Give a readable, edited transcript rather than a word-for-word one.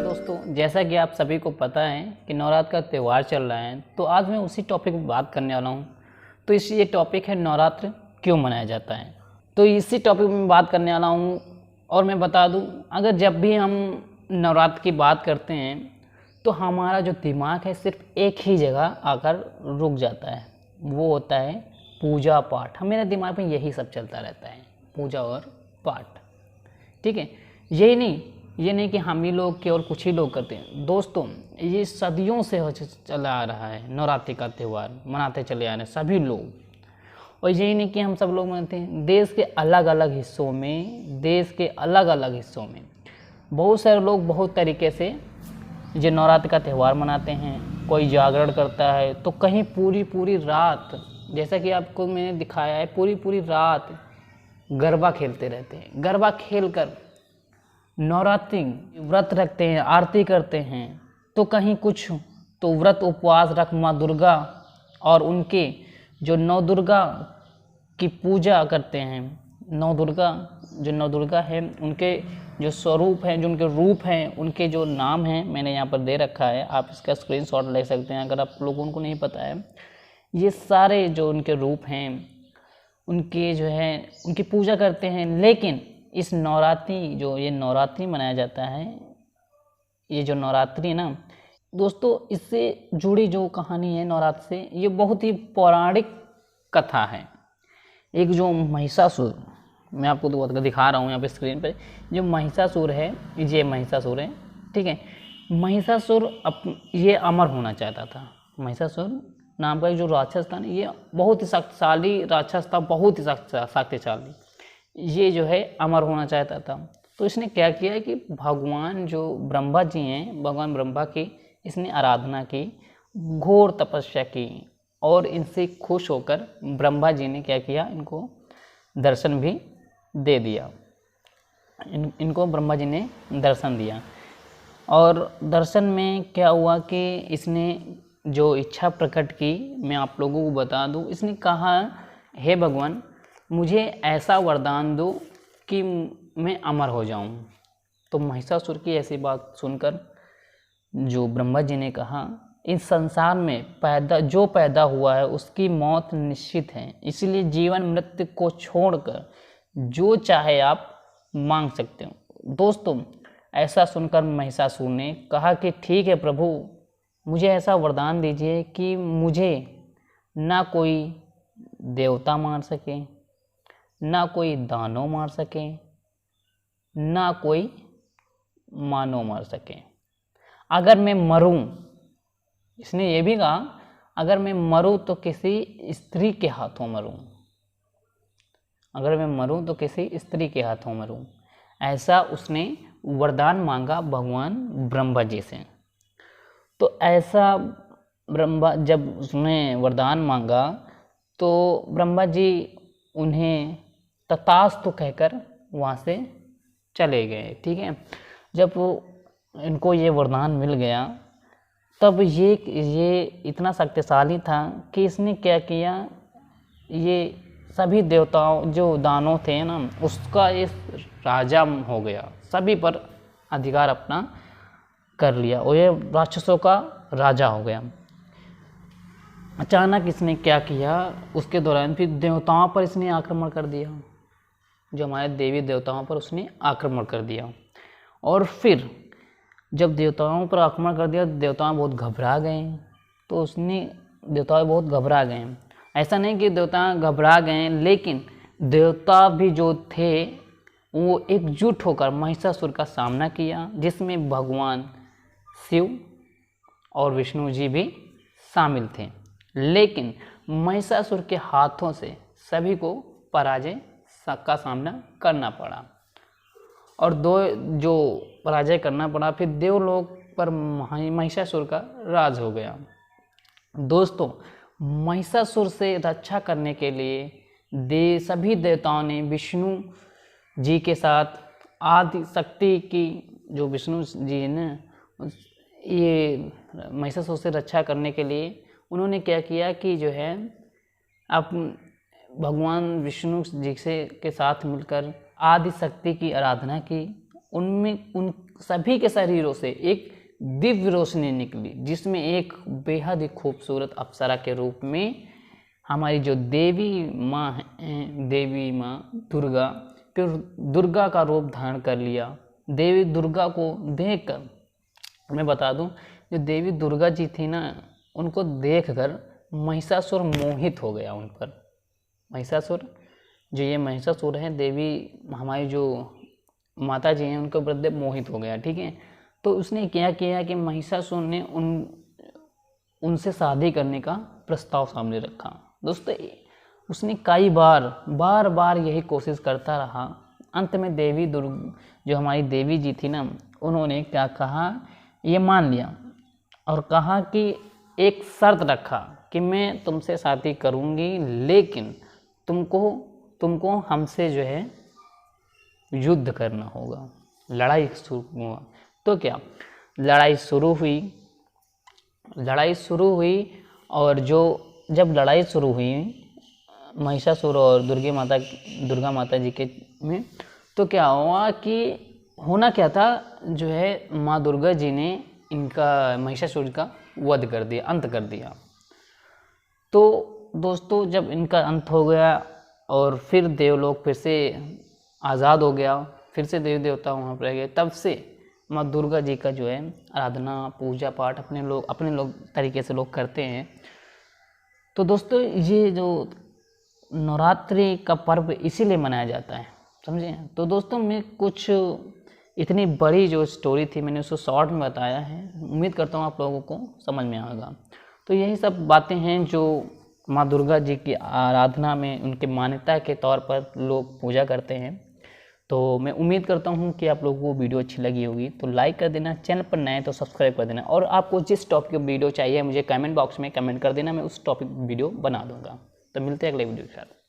नमस्कार दोस्तों, जैसा कि आप सभी को पता है कि नवरात्र का त्यौहार चल रहा है, तो आज मैं उसी टॉपिक पर बात करने वाला हूँ। तो ये टॉपिक है नवरात्र क्यों मनाया जाता है। तो इसी टॉपिक में बात करने वाला हूँ। और मैं बता दूँ, अगर जब भी हम नवरात्र की बात करते हैं तो हमारा जो दिमाग है सिर्फ एक ही जगह आकर रुक जाता है, वो होता है पूजा पाठ। मेरे दिमाग में यही सब चलता रहता है, पूजा और पाठ। ठीक है, ये नहीं कि हम ही लोग के और कुछ ही लोग करते हैं। दोस्तों, ये सदियों से चला आ रहा है, नवरात्रि का त्यौहार मनाते चले आ रहे हैं सभी लोग। और यही नहीं कि हम सब लोग मनाते हैं, देश के अलग अलग हिस्सों में बहुत सारे लोग बहुत तरीके से ये नवरात्रि का त्यौहार मनाते हैं। कोई जागरण करता है, तो कहीं पूरी रात, जैसा कि आपको मैंने दिखाया है, पूरी रात गरबा खेलते रहते हैं। गरबा खेलकर नवरात्रि व्रत रखते हैं, आरती करते हैं। तो कहीं कुछ तो व्रत उपवास रख माँ दुर्गा और उनके जो नौ दुर्गा की पूजा करते हैं। नौ दुर्गा है, उनके जो स्वरूप हैं, जो उनके रूप हैं, उनके जो नाम हैं, मैंने यहाँ पर दे रखा है, आप इसका स्क्रीनशॉट ले सकते हैं अगर आप लोगों को नहीं पता है। ये सारे जो उनके रूप हैं, उनके जो है उनकी पूजा करते हैं। लेकिन इस नवरात्रि मनाया जाता है, ये जो नवरात्रि है ना दोस्तों, इससे जुड़ी जो कहानी है नवरात्र से, ये बहुत ही पौराणिक कथा है। एक जो महिषासुर, मैं आपको दिखा रहा हूँ यहाँ पे स्क्रीन पे, जो महिषासुर है, ये महिषासुर है। ठीक है, महिषासुर ये अमर होना चाहता था। महिषासुर नाम का जो राक्षस था, ये बहुत ही शक्तिशाली राक्षस था, बहुत ही शक्तिशाली। ये जो है अमर होना चाहता था। तो इसने क्या किया कि भगवान जो ब्रह्मा जी हैं, भगवान ब्रह्मा की इसने आराधना की, घोर तपस्या की, और इनसे खुश होकर ब्रह्मा जी ने क्या किया, इनको दर्शन भी दे दिया। इनको ब्रह्मा जी ने दर्शन दिया। और दर्शन में क्या हुआ कि इसने जो इच्छा प्रकट की, मैं आप लोगों को बता दूं, इसने कहा, हे भगवान, मुझे ऐसा वरदान दो कि मैं अमर हो जाऊं। तो महिषासुर की ऐसी बात सुनकर जो ब्रह्मा जी ने कहा, इस संसार में जो पैदा हुआ है उसकी मौत निश्चित है, इसलिए जीवन मृत्यु को छोड़कर जो चाहे आप मांग सकते हो। दोस्तों, ऐसा सुनकर महिषासुर ने कहा कि ठीक है प्रभु, मुझे ऐसा वरदान दीजिए कि मुझे ना कोई देवता मार सके, ना कोई दानव मार सके, ना कोई मानव मार सके। अगर मैं मरूं, इसने ये भी कहा, अगर मैं मरूं तो किसी स्त्री के हाथों मरूं। अगर मैं मरूं तो किसी स्त्री के हाथों मरूं। ऐसा उसने वरदान मांगा भगवान ब्रह्मा जी से। तो ऐसा जब उसने वरदान मांगा तो ब्रह्मा जी उन्हें तथास्तु कहकर वहाँ से चले गए। ठीक है, जब इनको ये वरदान मिल गया, तब ये इतना शक्तिशाली था कि इसने क्या किया, ये सभी देवताओं जो दानव थे ना, उसका इस राजा हो गया, सभी पर अधिकार अपना कर लिया, और ये राक्षसों का राजा हो गया। अचानक इसने क्या किया, उसके दौरान फिर देवताओं पर इसने आक्रमण कर दिया, जो हमारे देवी देवताओं पर उसने आक्रमण कर दिया। और फिर जब देवताओं पर आक्रमण कर दिया, देवता बहुत घबरा गए। तो देवता बहुत घबरा गए। ऐसा नहीं कि देवता घबरा गए, लेकिन देवता भी जो थे वो एकजुट होकर महिषासुर का सामना किया, जिसमें भगवान शिव और विष्णु जी भी शामिल थे। लेकिन महिषासुर के हाथों से सभी को पराजय का सामना करना पड़ा, और जो पराजय करना पड़ा, फिर देवलोक पर महिषासुर का राज हो गया। दोस्तों, महिषासुर से रक्षा करने के लिए सभी देवताओं ने विष्णु जी के साथ आदि शक्ति की, जो विष्णु जी ने ये महिषासुर से रक्षा करने के लिए उन्होंने क्या किया कि जो है आप भगवान विष्णु जी के साथ मिलकर आदि शक्ति की आराधना की। उनमें उन सभी के शरीरों से एक दिव्य रोशनी निकली, जिसमें एक बेहद ही खूबसूरत अप्सरा के रूप में हमारी जो देवी माँ है, देवी माँ दुर्गा, फिर दुर्गा का रूप धारण कर लिया। देवी दुर्गा को देखकर मैं बता दूं, जो देवी दुर्गा जी थी ना, उनको देखकर महिषासुर मोहित हो गया उन पर। महिषासुर, जो ये महिषासुर है, देवी हमारी जो माता जी हैं उनके ऊपर मोहित हो गया, ठीक है। तो उसने क्या किया कि महिषासुर ने उनसे शादी करने का प्रस्ताव सामने रखा। दोस्तों, उसने कई बार यही कोशिश करता रहा। अंत में देवी जो हमारी देवी जी थी ना, उन्होंने क्या कहा, ये मान लिया और कहा कि एक शर्त रखा कि मैं तुमसे शादी करूंगी, लेकिन तुमको हमसे जो है युद्ध करना होगा, लड़ाई शुरू हुआ। तो क्या लड़ाई शुरू हुई और जब लड़ाई शुरू हुई महिषासुर और दुर्गा माता जी के में, तो क्या हुआ कि होना क्या था, जो है माँ दुर्गा जी ने इनका महिषासुर का वध कर दिया, अंत कर दिया। तो दोस्तों, जब इनका अंत हो गया और फिर देवलोक फिर से आज़ाद हो गया, फिर से देवी देवता वहाँ पर रह गए, तब से माँ दुर्गा जी का जो है आराधना पूजा पाठ अपने लोग तरीके से लोग करते हैं। तो दोस्तों, ये जो नवरात्रि का पर्व इसीलिए मनाया जाता है, समझे। तो दोस्तों, मैं कुछ इतनी बड़ी जो स्टोरी थी मैंने उसको शॉर्ट में बताया है, उम्मीद करता हूँ आप लोगों को समझ में आएगा। तो यही सब बातें हैं जो माँ दुर्गा जी की आराधना में उनके मान्यता के तौर पर लोग पूजा करते हैं। तो मैं उम्मीद करता हूँ कि आप लोगों को वीडियो अच्छी लगी होगी, तो लाइक कर देना, चैनल पर नए तो सब्सक्राइब कर देना, और आपको जिस टॉपिक की वीडियो चाहिए मुझे कमेंट बॉक्स में कमेंट कर देना, मैं उस टॉपिक वीडियो बना दूँगा। तो मिलते हैं अगले वीडियो के साथ।